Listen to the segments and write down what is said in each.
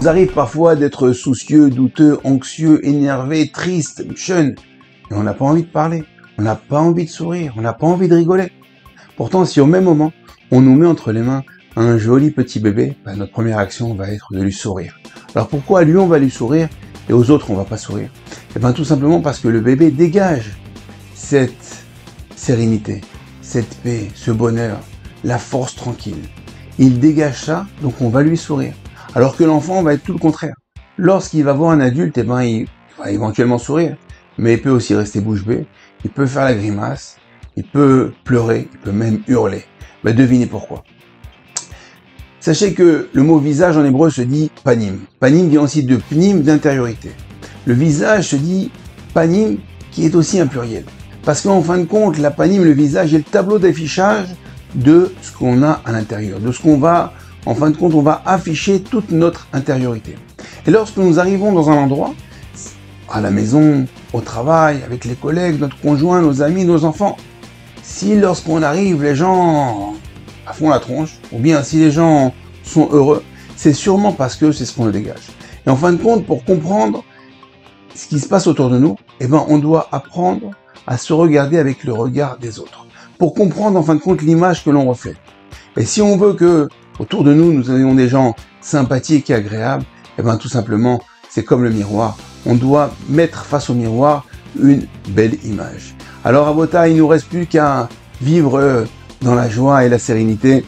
nous arrive parfois d'être soucieux, douteux, anxieux, énervé, triste, jeune. Et on n'a pas envie de parler, on n'a pas envie de sourire, on n'a pas envie de rigoler. Pourtant, si au même moment, on nous met entre les mains un joli petit bébé, notre première action va être de lui sourire. Alors pourquoi à lui on va lui sourire et aux autres on va pas sourire? Tout simplement parce que le bébé dégage cette sérénité, cette paix, ce bonheur, la force tranquille. Il dégage ça, donc on va lui sourire. Alors que l'enfant va être tout le contraire. Lorsqu'il va voir un adulte, il va éventuellement sourire, mais il peut aussi rester bouche bée, il peut faire la grimace, il peut pleurer, il peut même hurler. Devinez pourquoi. Sachez que le mot visage en hébreu se dit panim. Panim vient aussi de pnim, d'intériorité. Le visage se dit panim, qui est aussi un pluriel. Parce qu'en fin de compte, la panim, le visage, est le tableau d'affichage de ce qu'on a à l'intérieur, de ce qu'on va, en fin de compte, on va afficher toute notre intériorité. Et lorsque nous arrivons dans un endroit, à la maison, au travail, avec les collègues, notre conjoint, nos amis, nos enfants, si lorsqu'on arrive, les gens font la tronche, ou bien si les gens sont heureux, c'est sûrement parce que c'est ce qu'on dégage. Et en fin de compte, pour comprendre ce qui se passe autour de nous, on doit apprendre à se regarder avec le regard des autres, pour comprendre en fin de compte l'image que l'on reflète. Et si on veut que autour de nous, nous ayons des gens sympathiques et agréables, tout simplement, c'est comme le miroir. On doit mettre face au miroir une belle image. Alors à Bota, il ne nous reste plus qu'à vivre dans la joie et la sérénité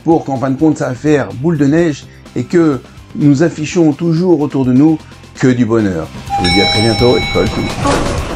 pour qu'en fin de compte, ça va faire boule de neige et que nous affichons toujours autour de nous que du bonheur. Je vous dis à très bientôt, École Tout.